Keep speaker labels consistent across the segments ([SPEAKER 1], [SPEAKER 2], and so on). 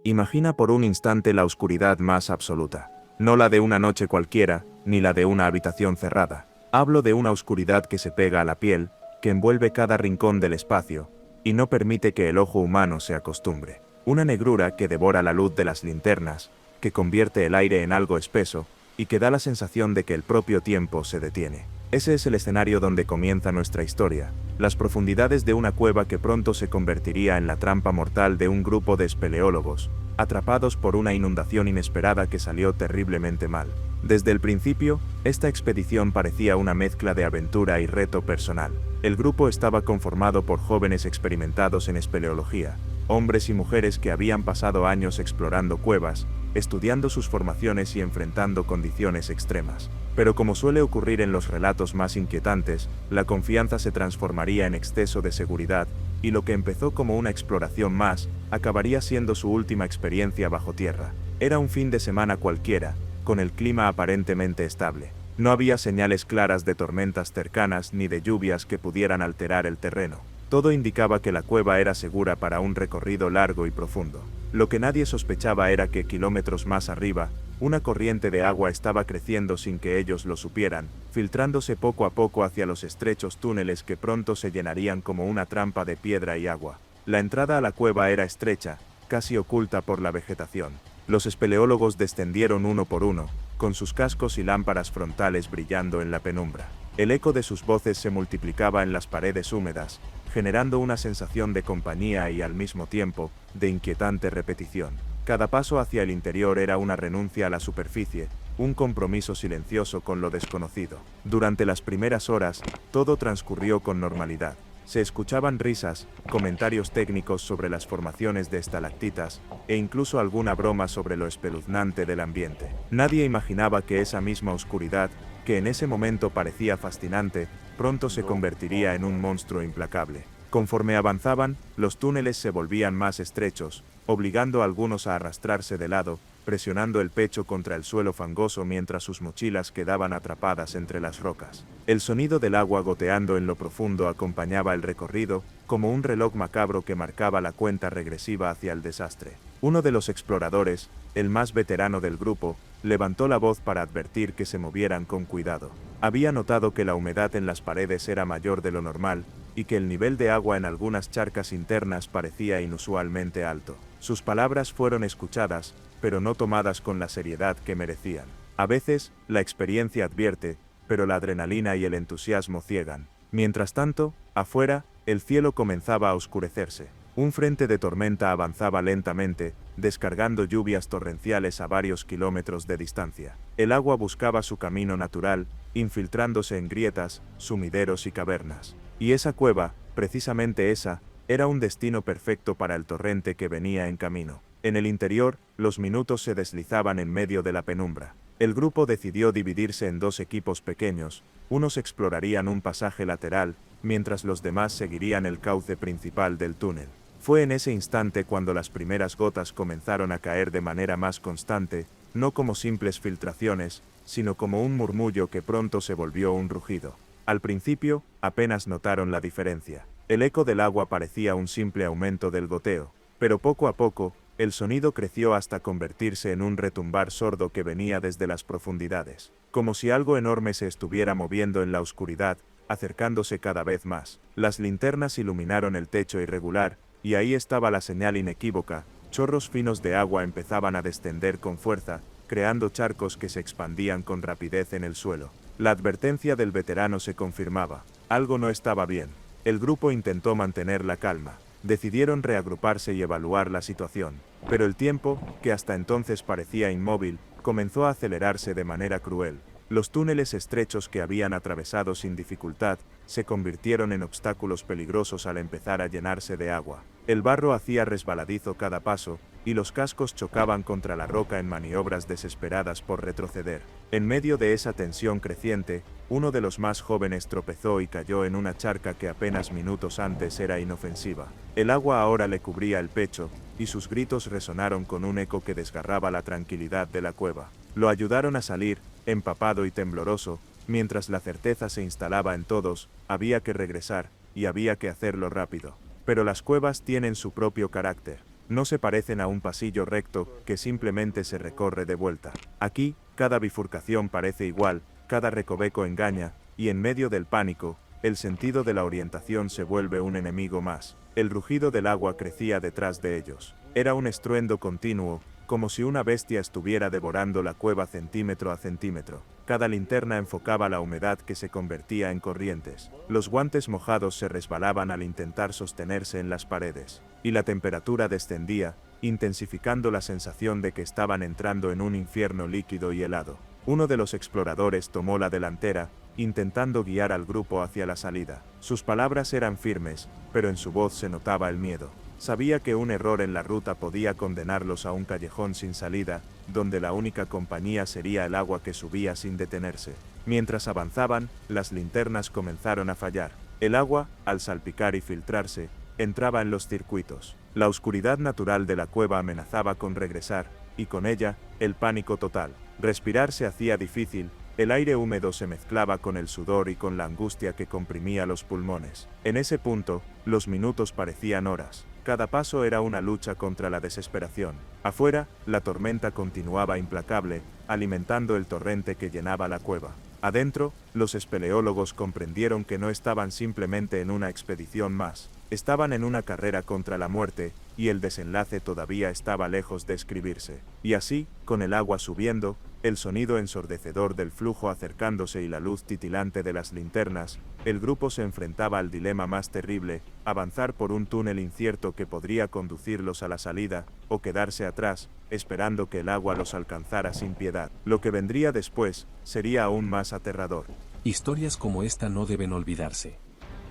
[SPEAKER 1] Imagina por un instante la oscuridad más absoluta. No la de una noche cualquiera, ni la de una habitación cerrada. Hablo de una oscuridad que se pega a la piel, que envuelve cada rincón del espacio, y no permite que el ojo humano se acostumbre. Una negrura que devora la luz de las linternas, que convierte el aire en algo espeso, y que da la sensación de que el propio tiempo se detiene. Ese es el escenario donde comienza nuestra historia, las profundidades de una cueva que pronto se convertiría en la trampa mortal de un grupo de espeleólogos, atrapados por una inundación inesperada que salió terriblemente mal. Desde el principio, esta expedición parecía una mezcla de aventura y reto personal. El grupo estaba conformado por jóvenes experimentados en espeleología, hombres y mujeres que habían pasado años explorando cuevas, estudiando sus formaciones y enfrentando condiciones extremas. Pero como suele ocurrir en los relatos más inquietantes, la confianza se transformaría en exceso de seguridad, y lo que empezó como una exploración más, acabaría siendo su última experiencia bajo tierra. Era un fin de semana cualquiera, con el clima aparentemente estable. No había señales claras de tormentas cercanas ni de lluvias que pudieran alterar el terreno. Todo indicaba que la cueva era segura para un recorrido largo y profundo. Lo que nadie sospechaba era que kilómetros más arriba, una corriente de agua estaba creciendo sin que ellos lo supieran, filtrándose poco a poco hacia los estrechos túneles que pronto se llenarían como una trampa de piedra y agua. La entrada a la cueva era estrecha, casi oculta por la vegetación. Los espeleólogos descendieron uno por uno, con sus cascos y lámparas frontales brillando en la penumbra. El eco de sus voces se multiplicaba en las paredes húmedas, generando una sensación de compañía y al mismo tiempo, de inquietante repetición. Cada paso hacia el interior era una renuncia a la superficie, un compromiso silencioso con lo desconocido. Durante las primeras horas, todo transcurrió con normalidad. Se escuchaban risas, comentarios técnicos sobre las formaciones de estalactitas, e incluso alguna broma sobre lo espeluznante del ambiente. Nadie imaginaba que esa misma oscuridad, que en ese momento parecía fascinante, pronto se convertiría en un monstruo implacable. Conforme avanzaban, los túneles se volvían más estrechos, obligando a algunos a arrastrarse de lado, presionando el pecho contra el suelo fangoso mientras sus mochilas quedaban atrapadas entre las rocas. El sonido del agua goteando en lo profundo acompañaba el recorrido, como un reloj macabro que marcaba la cuenta regresiva hacia el desastre. Uno de los exploradores, el más veterano del grupo, levantó la voz para advertir que se movieran con cuidado. Había notado que la humedad en las paredes era mayor de lo normal, y que el nivel de agua en algunas charcas internas parecía inusualmente alto. Sus palabras fueron escuchadas, pero no tomadas con la seriedad que merecían. A veces, la experiencia advierte, pero la adrenalina y el entusiasmo ciegan. Mientras tanto, afuera, el cielo comenzaba a oscurecerse. Un frente de tormenta avanzaba lentamente, descargando lluvias torrenciales a varios kilómetros de distancia. El agua buscaba su camino natural, infiltrándose en grietas, sumideros y cavernas. Y esa cueva, precisamente esa, era un destino perfecto para el torrente que venía en camino. En el interior, los minutos se deslizaban en medio de la penumbra. El grupo decidió dividirse en dos equipos pequeños, unos explorarían un pasaje lateral, mientras los demás seguirían el cauce principal del túnel. Fue en ese instante cuando las primeras gotas comenzaron a caer de manera más constante, no como simples filtraciones, sino como un murmullo que pronto se volvió un rugido. Al principio, apenas notaron la diferencia. El eco del agua parecía un simple aumento del goteo, pero poco a poco, el sonido creció hasta convertirse en un retumbar sordo que venía desde las profundidades, como si algo enorme se estuviera moviendo en la oscuridad, acercándose cada vez más. Las linternas iluminaron el techo irregular, y ahí estaba la señal inequívoca. Chorros finos de agua empezaban a descender con fuerza, creando charcos que se expandían con rapidez en el suelo. La advertencia del veterano se confirmaba. Algo no estaba bien. El grupo intentó mantener la calma. Decidieron reagruparse y evaluar la situación. Pero el tiempo, que hasta entonces parecía inmóvil, comenzó a acelerarse de manera cruel. Los túneles estrechos que habían atravesado sin dificultad, se convirtieron en obstáculos peligrosos al empezar a llenarse de agua. El barro hacía resbaladizo cada paso, y los cascos chocaban contra la roca en maniobras desesperadas por retroceder. En medio de esa tensión creciente, uno de los más jóvenes tropezó y cayó en una charca que apenas minutos antes era inofensiva. El agua ahora le cubría el pecho, y sus gritos resonaron con un eco que desgarraba la tranquilidad de la cueva. Lo ayudaron a salir, empapado y tembloroso, mientras la certeza se instalaba en todos, había que regresar, y había que hacerlo rápido. Pero las cuevas tienen su propio carácter. No se parecen a un pasillo recto que simplemente se recorre de vuelta. Aquí, cada bifurcación parece igual, cada recoveco engaña, y en medio del pánico, el sentido de la orientación se vuelve un enemigo más. El rugido del agua crecía detrás de ellos. Era un estruendo continuo, como si una bestia estuviera devorando la cueva centímetro a centímetro. Cada linterna enfocaba la humedad que se convertía en corrientes. Los guantes mojados se resbalaban al intentar sostenerse en las paredes, y la temperatura descendía, intensificando la sensación de que estaban entrando en un infierno líquido y helado. Uno de los exploradores tomó la delantera, intentando guiar al grupo hacia la salida. Sus palabras eran firmes, pero en su voz se notaba el miedo. Sabía que un error en la ruta podía condenarlos a un callejón sin salida, donde la única compañía sería el agua que subía sin detenerse. Mientras avanzaban, las linternas comenzaron a fallar. El agua, al salpicar y filtrarse, entraba en los circuitos. La oscuridad natural de la cueva amenazaba con regresar, y con ella, el pánico total. Respirar se hacía difícil, el aire húmedo se mezclaba con el sudor y con la angustia que comprimía los pulmones. En ese punto, los minutos parecían horas. Cada paso era una lucha contra la desesperación. Afuera, la tormenta continuaba implacable, alimentando el torrente que llenaba la cueva. Adentro, los espeleólogos comprendieron que no estaban simplemente en una expedición más. Estaban en una carrera contra la muerte, y el desenlace todavía estaba lejos de escribirse. Y así, con el agua subiendo, el sonido ensordecedor del flujo acercándose y la luz titilante de las linternas, el grupo se enfrentaba al dilema más terrible: avanzar por un túnel incierto que podría conducirlos a la salida, o quedarse atrás, esperando que el agua los alcanzara sin piedad. Lo que vendría después sería aún más aterrador.
[SPEAKER 2] Historias como esta no deben olvidarse.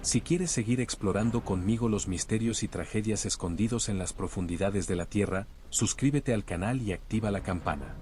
[SPEAKER 2] Si quieres seguir explorando conmigo los misterios y tragedias escondidos en las profundidades de la Tierra, suscríbete al canal y activa la campana.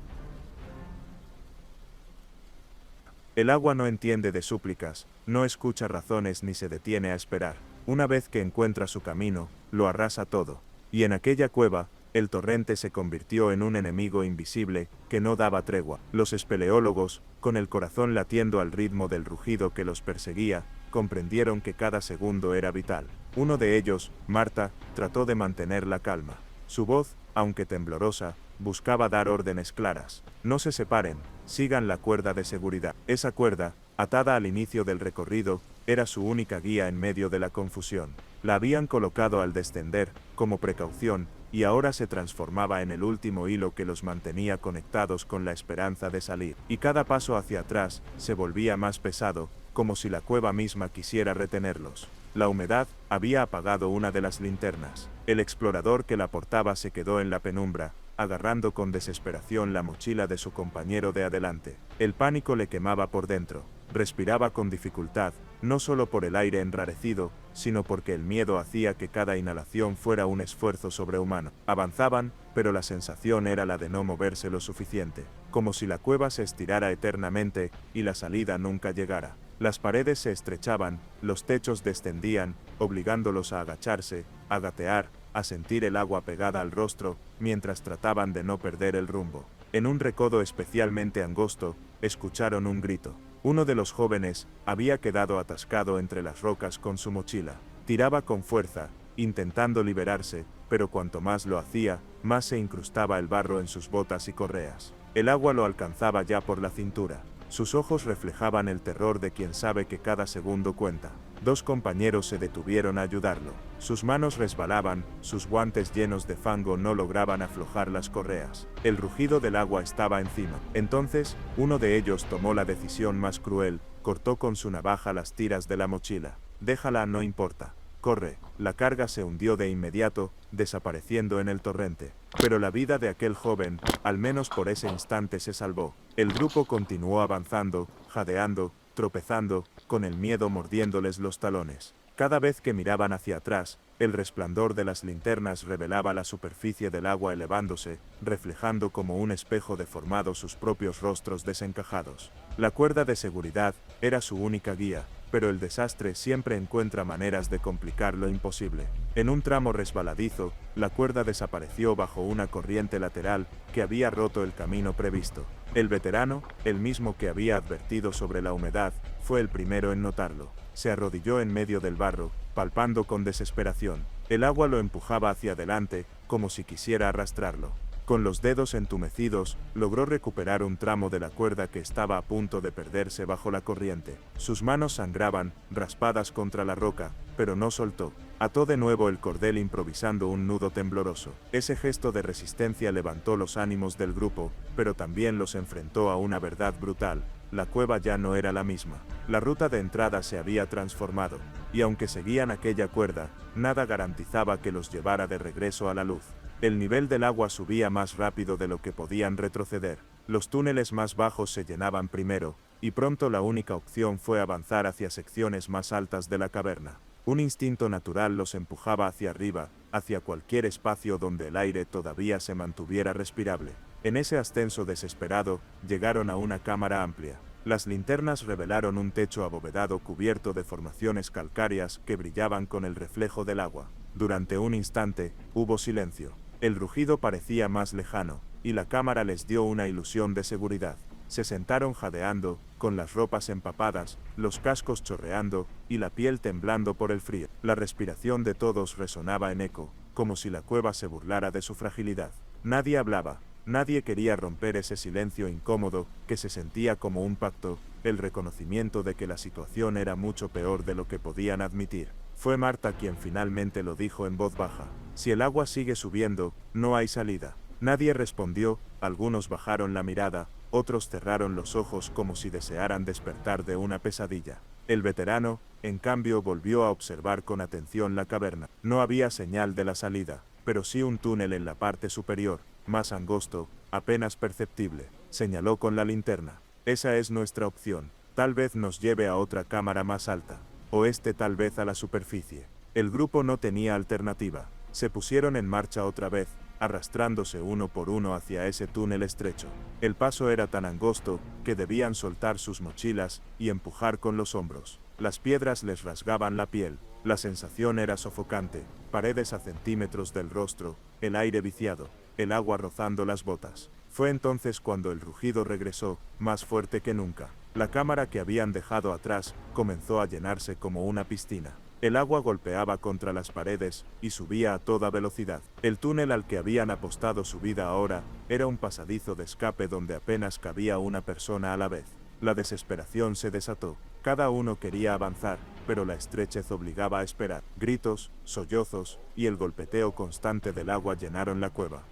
[SPEAKER 1] El agua no entiende de súplicas, no escucha razones ni se detiene a esperar. Una vez que encuentra su camino, lo arrasa todo. Y en aquella cueva, el torrente se convirtió en un enemigo invisible que no daba tregua. Los espeleólogos, con el corazón latiendo al ritmo del rugido que los perseguía, comprendieron que cada segundo era vital. Uno de ellos, Marta, trató de mantener la calma. Su voz, aunque temblorosa, buscaba dar órdenes claras. No se separen, sigan la cuerda de seguridad. Esa cuerda, atada al inicio del recorrido, era su única guía en medio de la confusión. La habían colocado al descender, como precaución, y ahora se transformaba en el último hilo que los mantenía conectados con la esperanza de salir. Y cada paso hacia atrás se volvía más pesado, como si la cueva misma quisiera retenerlos. La humedad había apagado una de las linternas. El explorador que la portaba se quedó en la penumbra, agarrando con desesperación la mochila de su compañero de adelante. El pánico le quemaba por dentro. Respiraba con dificultad, no solo por el aire enrarecido, sino porque el miedo hacía que cada inhalación fuera un esfuerzo sobrehumano. Avanzaban, pero la sensación era la de no moverse lo suficiente, como si la cueva se estirara eternamente y la salida nunca llegara. Las paredes se estrechaban, los techos descendían, obligándolos a agacharse, a gatear, a sentir el agua pegada al rostro, mientras trataban de no perder el rumbo. En un recodo especialmente angosto, escucharon un grito. Uno de los jóvenes había quedado atascado entre las rocas con su mochila. Tiraba con fuerza, intentando liberarse, pero cuanto más lo hacía, más se incrustaba el barro en sus botas y correas. El agua lo alcanzaba ya por la cintura. Sus ojos reflejaban el terror de quien sabe que cada segundo cuenta. Dos compañeros se detuvieron a ayudarlo. Sus manos resbalaban, sus guantes llenos de fango no lograban aflojar las correas. El rugido del agua estaba encima. Entonces, uno de ellos tomó la decisión más cruel, cortó con su navaja las tiras de la mochila. Déjala, no importa. Corre. La carga se hundió de inmediato, desapareciendo en el torrente. Pero la vida de aquel joven, al menos por ese instante, se salvó. El grupo continuó avanzando, jadeando, tropezando, con el miedo mordiéndoles los talones. Cada vez que miraban hacia atrás, el resplandor de las linternas revelaba la superficie del agua elevándose, reflejando como un espejo deformado sus propios rostros desencajados. La cuerda de seguridad era su única guía, pero el desastre siempre encuentra maneras de complicar lo imposible. En un tramo resbaladizo, la cuerda desapareció bajo una corriente lateral que había roto el camino previsto. El veterano, el mismo que había advertido sobre la humedad, fue el primero en notarlo. Se arrodilló en medio del barro, palpando con desesperación. El agua lo empujaba hacia adelante, como si quisiera arrastrarlo. Con los dedos entumecidos, logró recuperar un tramo de la cuerda que estaba a punto de perderse bajo la corriente. Sus manos sangraban, raspadas contra la roca, pero no soltó. Ató de nuevo el cordel improvisando un nudo tembloroso. Ese gesto de resistencia levantó los ánimos del grupo, pero también los enfrentó a una verdad brutal. La cueva ya no era la misma. La ruta de entrada se había transformado, y aunque seguían aquella cuerda, nada garantizaba que los llevara de regreso a la luz. El nivel del agua subía más rápido de lo que podían retroceder. Los túneles más bajos se llenaban primero, y pronto la única opción fue avanzar hacia secciones más altas de la caverna. Un instinto natural los empujaba hacia arriba, hacia cualquier espacio donde el aire todavía se mantuviera respirable. En ese ascenso desesperado, llegaron a una cámara amplia. Las linternas revelaron un techo abovedado cubierto de formaciones calcáreas que brillaban con el reflejo del agua. Durante un instante, hubo silencio. El rugido parecía más lejano, y la cámara les dio una ilusión de seguridad. Se sentaron jadeando, con las ropas empapadas, los cascos chorreando, y la piel temblando por el frío. La respiración de todos resonaba en eco, como si la cueva se burlara de su fragilidad. Nadie hablaba, nadie quería romper ese silencio incómodo, que se sentía como un pacto, el reconocimiento de que la situación era mucho peor de lo que podían admitir. Fue Marta quien finalmente lo dijo en voz baja. Si el agua sigue subiendo, no hay salida. Nadie respondió, algunos bajaron la mirada, otros cerraron los ojos como si desearan despertar de una pesadilla. El veterano, en cambio, volvió a observar con atención la caverna. No había señal de la salida, pero sí un túnel en la parte superior, más angosto, apenas perceptible. Señaló con la linterna. Esa es nuestra opción. Tal vez nos lleve a otra cámara más alta. O tal vez a la superficie. El grupo no tenía alternativa. Se pusieron en marcha otra vez, arrastrándose uno por uno hacia ese túnel estrecho. El paso era tan angosto, que debían soltar sus mochilas, y empujar con los hombros. Las piedras les rasgaban la piel, la sensación era sofocante, paredes a centímetros del rostro, el aire viciado, el agua rozando las botas. Fue entonces cuando el rugido regresó, más fuerte que nunca. La cámara que habían dejado atrás, comenzó a llenarse como una piscina. El agua golpeaba contra las paredes, y subía a toda velocidad. El túnel al que habían apostado su vida ahora, era un pasadizo de escape donde apenas cabía una persona a la vez. La desesperación se desató. Cada uno quería avanzar, pero la estrechez obligaba a esperar. Gritos, sollozos, y el golpeteo constante del agua llenaron la cueva.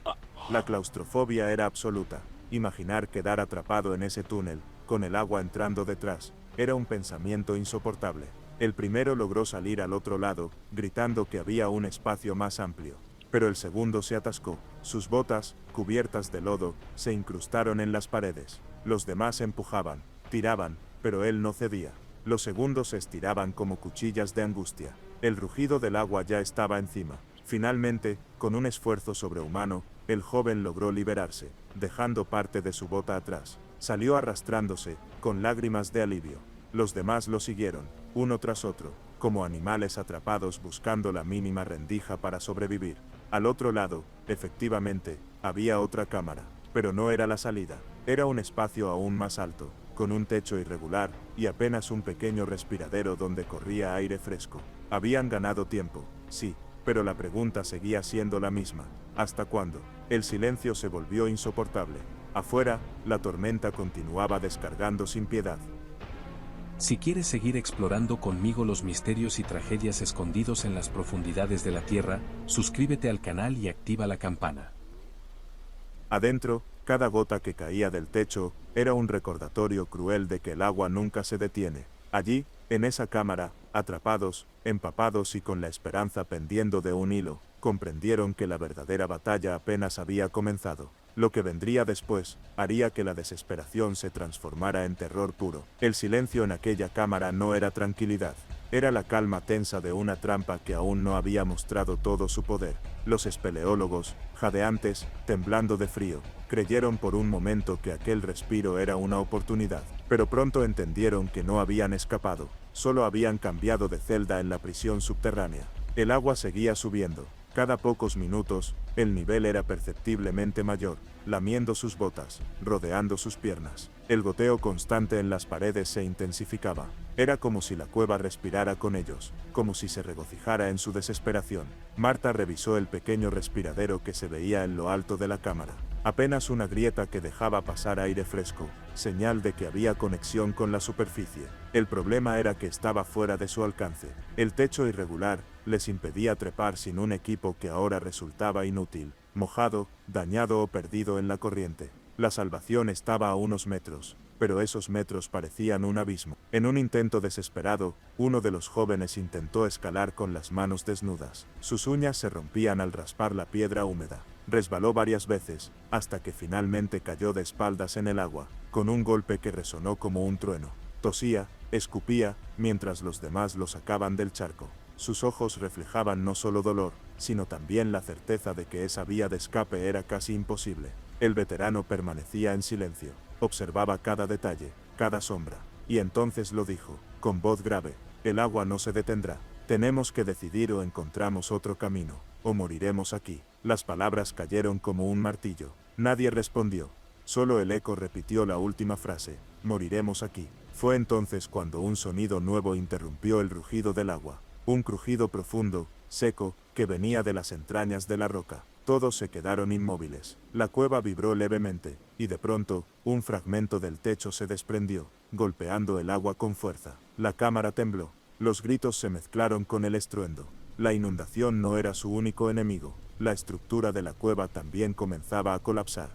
[SPEAKER 1] La claustrofobia era absoluta. Imaginar quedar atrapado en ese túnel, con el agua entrando detrás, era un pensamiento insoportable. El primero logró salir al otro lado, gritando que había un espacio más amplio. Pero el segundo se atascó. Sus botas, cubiertas de lodo, se incrustaron en las paredes. Los demás empujaban, tiraban, pero él no cedía. Los segundos se estiraban como cuchillas de angustia. El rugido del agua ya estaba encima. Finalmente, con un esfuerzo sobrehumano, el joven logró liberarse, dejando parte de su bota atrás. Salió arrastrándose, con lágrimas de alivio. Los demás lo siguieron, uno tras otro, como animales atrapados buscando la mínima rendija para sobrevivir. Al otro lado, efectivamente, había otra cámara, pero no era la salida. Era un espacio aún más alto, con un techo irregular, y apenas un pequeño respiradero donde corría aire fresco. Habían ganado tiempo, sí, pero la pregunta seguía siendo la misma. ¿Hasta cuándo? El silencio se volvió insoportable. Afuera, la tormenta continuaba descargando sin piedad.
[SPEAKER 2] Si quieres seguir explorando conmigo los misterios y tragedias escondidos en las profundidades de la Tierra, suscríbete al canal y activa la campana.
[SPEAKER 1] Adentro, cada gota que caía del techo, era un recordatorio cruel de que el agua nunca se detiene. Allí, en esa cámara, atrapados, empapados y con la esperanza pendiendo de un hilo, comprendieron que la verdadera batalla apenas había comenzado. Lo que vendría después, haría que la desesperación se transformara en terror puro. El silencio en aquella cámara no era tranquilidad. Era la calma tensa de una trampa que aún no había mostrado todo su poder. Los espeleólogos, jadeantes, temblando de frío, creyeron por un momento que aquel respiro era una oportunidad. Pero pronto entendieron que no habían escapado, solo habían cambiado de celda en la prisión subterránea. El agua seguía subiendo. Cada pocos minutos, El nivel era perceptiblemente mayor, lamiendo sus botas, rodeando sus piernas. El goteo constante en las paredes se intensificaba. Era como si la cueva respirara con ellos, como si se regocijara en su desesperación. Marta revisó el pequeño respiradero que se veía en lo alto de la cámara. Apenas una grieta que dejaba pasar aire fresco, señal de que había conexión con la superficie. El problema era que estaba fuera de su alcance. El techo irregular les impedía trepar sin un equipo que ahora resultaba inútil, mojado, dañado o perdido en la corriente. La salvación estaba a unos metros, pero esos metros parecían un abismo. En un intento desesperado, uno de los jóvenes intentó escalar con las manos desnudas. Sus uñas se rompían al raspar la piedra húmeda. Resbaló varias veces, hasta que finalmente cayó de espaldas en el agua, con un golpe que resonó como un trueno. Tosía, escupía, mientras los demás lo sacaban del charco. Sus ojos reflejaban no solo dolor, sino también la certeza de que esa vía de escape era casi imposible. El veterano permanecía en silencio, observaba cada detalle, cada sombra, y entonces lo dijo, con voz grave: el agua no se detendrá. Tenemos que decidir: o encontramos otro camino, o moriremos aquí. Las palabras cayeron como un martillo. Nadie respondió. Solo el eco repitió la última frase: moriremos aquí. Fue entonces cuando un sonido nuevo interrumpió el rugido del agua. Un crujido profundo, seco, que venía de las entrañas de la roca. Todos se quedaron inmóviles. La cueva vibró levemente, y de pronto, un fragmento del techo se desprendió, golpeando el agua con fuerza. La cámara tembló. Los gritos se mezclaron con el estruendo. La inundación no era su único enemigo. La estructura de la cueva también comenzaba a colapsar.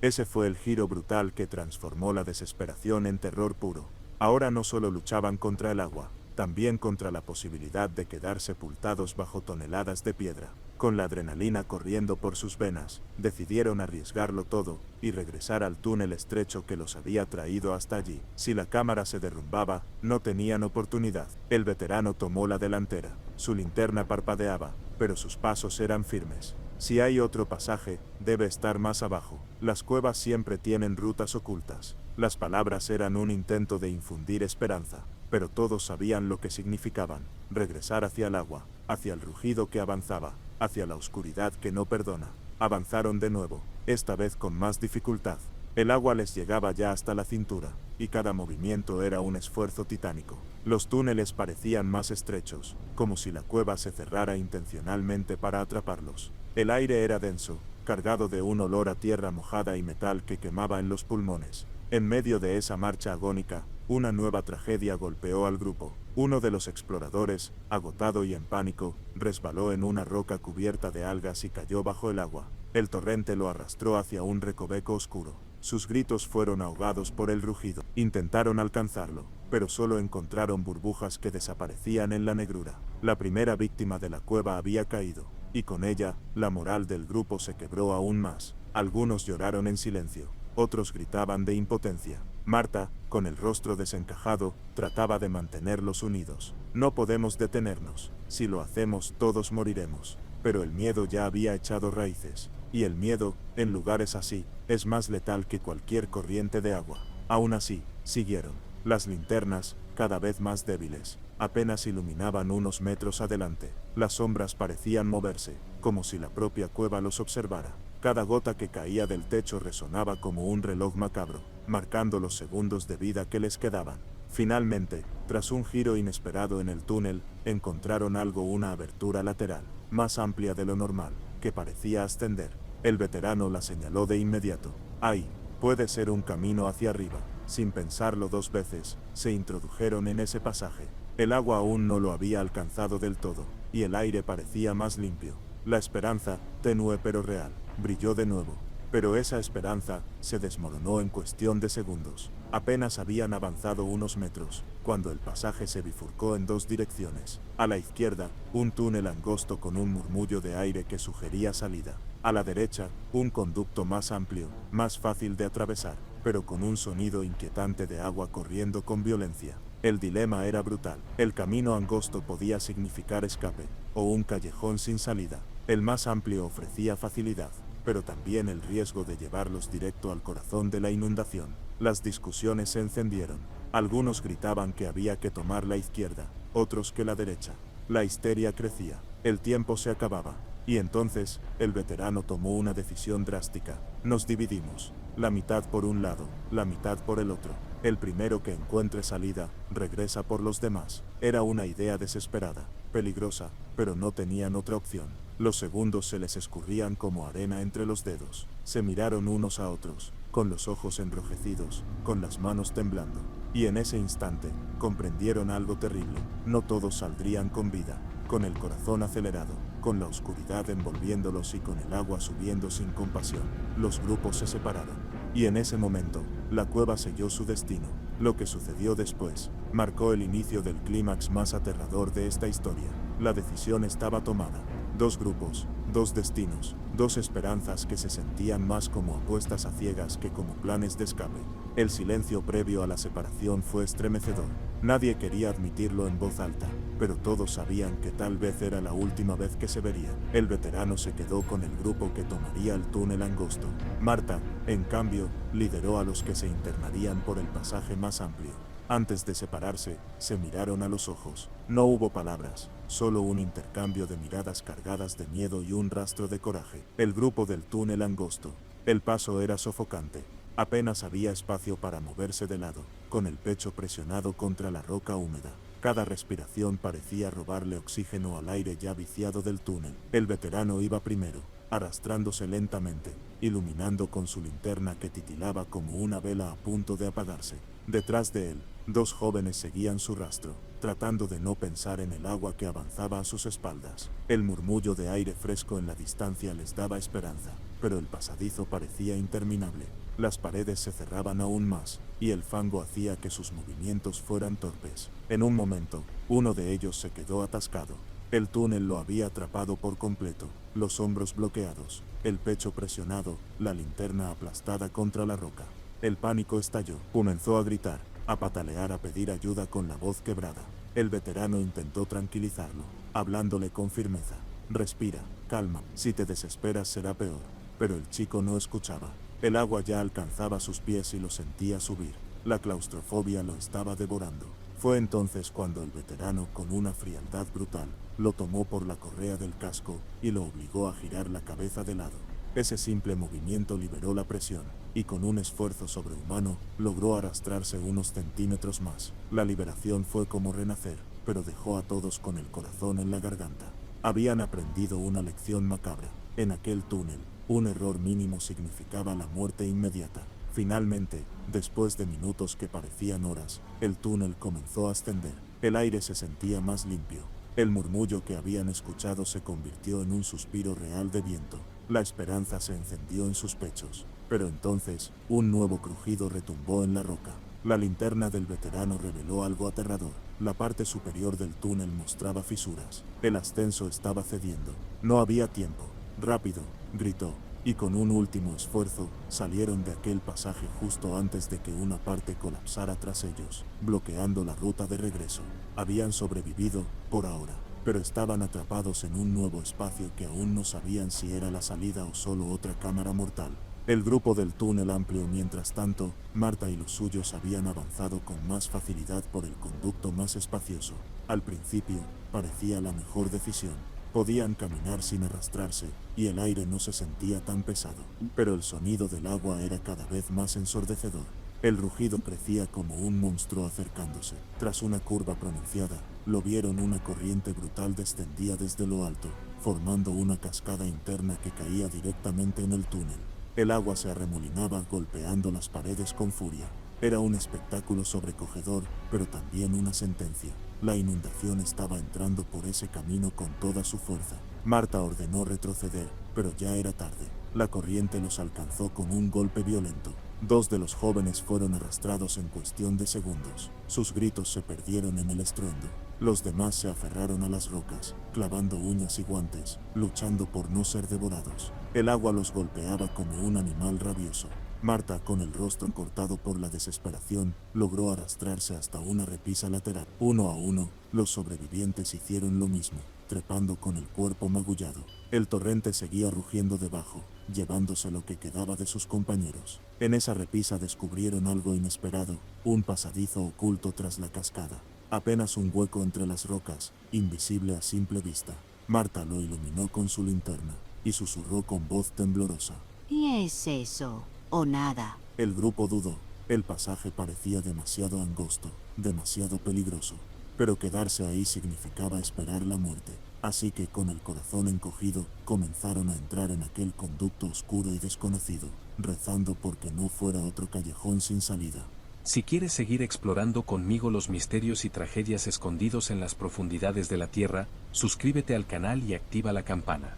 [SPEAKER 1] Ese fue el giro brutal que transformó la desesperación en terror puro. Ahora no solo luchaban contra el agua, también contra la posibilidad de quedar sepultados bajo toneladas de piedra. Con la adrenalina corriendo por sus venas, decidieron arriesgarlo todo y regresar al túnel estrecho que los había traído hasta allí. Si la cámara se derrumbaba, no tenían oportunidad. El veterano tomó la delantera. Su linterna parpadeaba, pero sus pasos eran firmes. Si hay otro pasaje, debe estar más abajo. Las cuevas siempre tienen rutas ocultas. Las palabras eran un intento de infundir esperanza, pero todos sabían lo que significaban: regresar hacia el agua, hacia el rugido que avanzaba, hacia la oscuridad que no perdona. Avanzaron de nuevo, esta vez con más dificultad. El agua les llegaba ya hasta la cintura, y cada movimiento era un esfuerzo titánico. Los túneles parecían más estrechos, como si la cueva se cerrara intencionalmente para atraparlos. El aire era denso, cargado de un olor a tierra mojada y metal que quemaba en los pulmones. En medio de esa marcha agónica, una nueva tragedia golpeó al grupo. Uno de los exploradores, agotado y en pánico, resbaló en una roca cubierta de algas y cayó bajo el agua. El torrente lo arrastró hacia un recoveco oscuro. Sus gritos fueron ahogados por el rugido. Intentaron alcanzarlo, pero solo encontraron burbujas que desaparecían en la negrura. La primera víctima de la cueva había caído, y con ella, la moral del grupo se quebró aún más. Algunos lloraron en silencio, otros gritaban de impotencia. Marta, con el rostro desencajado, trataba de mantenerlos unidos. No podemos detenernos. Si lo hacemos, todos moriremos. Pero el miedo ya había echado raíces. Y el miedo, en lugares así, es más letal que cualquier corriente de agua. Aún así, siguieron. Las linternas, cada vez más débiles, apenas iluminaban unos metros adelante. Las sombras parecían moverse, como si la propia cueva los observara. Cada gota que caía del techo resonaba como un reloj macabro, marcando los segundos de vida que les quedaban. Finalmente, tras un giro inesperado en el túnel, encontraron una abertura lateral, más amplia de lo normal, que parecía ascender. El veterano la señaló de inmediato. Ahí, puede ser un camino hacia arriba. Sin pensarlo dos veces, se introdujeron en ese pasaje. El agua aún no lo había alcanzado del todo, y el aire parecía más limpio. La esperanza, tenue pero real, brilló de nuevo. Pero esa esperanza se desmoronó en cuestión de segundos. Apenas habían avanzado unos metros, cuando el pasaje se bifurcó en dos direcciones. A la izquierda, un túnel angosto con un murmullo de aire que sugería salida. A la derecha, un conducto más amplio, más fácil de atravesar, pero con un sonido inquietante de agua corriendo con violencia. El dilema era brutal. El camino angosto podía significar escape, o un callejón sin salida. El más amplio ofrecía facilidad, pero también el riesgo de llevarlos directo al corazón de la inundación. Las discusiones se encendieron. Algunos gritaban que había que tomar la izquierda, otros que la derecha. La histeria crecía. El tiempo se acababa. Y entonces, el veterano tomó una decisión drástica. Nos dividimos. La mitad por un lado, la mitad por el otro. El primero que encuentre salida, regresa por los demás. Era una idea desesperada, peligrosa, pero no tenían otra opción. Los segundos se les escurrían como arena entre los dedos. Se miraron unos a otros, con los ojos enrojecidos, con las manos temblando. Y en ese instante, comprendieron algo terrible. No todos saldrían con vida. Con el corazón acelerado, con la oscuridad envolviéndolos y con el agua subiendo sin compasión, los grupos se separaron. Y en ese momento, la cueva selló su destino. Lo que sucedió después, marcó el inicio del clímax más aterrador de esta historia. La decisión estaba tomada. Dos grupos, dos destinos, dos esperanzas que se sentían más como apuestas a ciegas que como planes de escape. El silencio previo a la separación fue estremecedor. Nadie quería admitirlo en voz alta, pero todos sabían que tal vez era la última vez que se verían. El veterano se quedó con el grupo que tomaría el túnel angosto. Marta, en cambio, lideró a los que se internarían por el pasaje más amplio. Antes de separarse, se miraron a los ojos. No hubo palabras, solo un intercambio de miradas cargadas de miedo y un rastro de coraje. El grupo del túnel angosto. El paso era sofocante. Apenas había espacio para moverse de lado, con el pecho presionado contra la roca húmeda. Cada respiración parecía robarle oxígeno al aire ya viciado del túnel. El veterano iba primero, arrastrándose lentamente, iluminando con su linterna que titilaba como una vela a punto de apagarse. Detrás de él, dos jóvenes seguían su rastro, tratando de no pensar en el agua que avanzaba a sus espaldas. El murmullo de aire fresco en la distancia les daba esperanza, pero el pasadizo parecía interminable. Las paredes se cerraban aún más, y el fango hacía que sus movimientos fueran torpes. En un momento, uno de ellos se quedó atascado. El túnel lo había atrapado por completo, los hombros bloqueados, el pecho presionado, la linterna aplastada contra la roca. El pánico estalló. Comenzó a gritar, a patalear, a pedir ayuda con la voz quebrada. El veterano intentó tranquilizarlo, hablándole con firmeza. Respira, calma, si te desesperas será peor. Pero el chico no escuchaba. El agua ya alcanzaba sus pies y lo sentía subir. La claustrofobia lo estaba devorando. Fue entonces cuando el veterano, con una frialdad brutal, lo tomó por la correa del casco y lo obligó a girar la cabeza de lado. Ese simple movimiento liberó la presión, y con un esfuerzo sobrehumano, logró arrastrarse unos centímetros más. La liberación fue como renacer, pero dejó a todos con el corazón en la garganta. Habían aprendido una lección macabra. En aquel túnel, un error mínimo significaba la muerte inmediata. Finalmente, después de minutos que parecían horas, el túnel comenzó a ascender. El aire se sentía más limpio. El murmullo que habían escuchado se convirtió en un suspiro real de viento. La esperanza se encendió en sus pechos. Pero entonces, un nuevo crujido retumbó en la roca. La linterna del veterano reveló algo aterrador. La parte superior del túnel mostraba fisuras. El ascenso estaba cediendo. No había tiempo. Rápido, gritó, y con un último esfuerzo, salieron de aquel pasaje justo antes de que una parte colapsara tras ellos, bloqueando la ruta de regreso. Habían sobrevivido, por ahora, pero estaban atrapados en un nuevo espacio que aún no sabían si era la salida o solo otra cámara mortal. El grupo del túnel amplio. Mientras tanto, Marta y los suyos habían avanzado con más facilidad por el conducto más espacioso. Al principio, parecía la mejor decisión. Podían caminar sin arrastrarse, y el aire no se sentía tan pesado. Pero el sonido del agua era cada vez más ensordecedor. El rugido crecía como un monstruo acercándose. Tras una curva pronunciada, lo vieron. Una corriente brutal descendía desde lo alto, formando una cascada interna que caía directamente en el túnel. El agua se arremolinaba golpeando las paredes con furia. Era un espectáculo sobrecogedor, pero también una sentencia. La inundación estaba entrando por ese camino con toda su fuerza. Marta ordenó retroceder, pero ya era tarde. La corriente los alcanzó con un golpe violento. Dos de los jóvenes fueron arrastrados en cuestión de segundos. Sus gritos se perdieron en el estruendo. Los demás se aferraron a las rocas, clavando uñas y guantes, luchando por no ser devorados. El agua los golpeaba como un animal rabioso. Marta, con el rostro cortado por la desesperación, logró arrastrarse hasta una repisa lateral. Uno a uno, los sobrevivientes hicieron lo mismo, trepando con el cuerpo magullado. El torrente seguía rugiendo debajo, llevándose lo que quedaba de sus compañeros. En esa repisa descubrieron algo inesperado, un pasadizo oculto tras la cascada. Apenas un hueco entre las rocas, invisible a simple vista.
[SPEAKER 3] Marta lo iluminó con su linterna y susurró con voz temblorosa.
[SPEAKER 4] ¿Y es eso? ¿O nada?
[SPEAKER 3] El grupo dudó. El pasaje parecía demasiado angosto, demasiado peligroso. Pero quedarse ahí significaba esperar la muerte. Así que con el corazón encogido, comenzaron a entrar en aquel conducto oscuro y desconocido, rezando porque no fuera otro callejón sin salida.
[SPEAKER 2] Si quieres seguir explorando conmigo los misterios y tragedias escondidos en las profundidades de la Tierra, suscríbete al canal y activa la campana.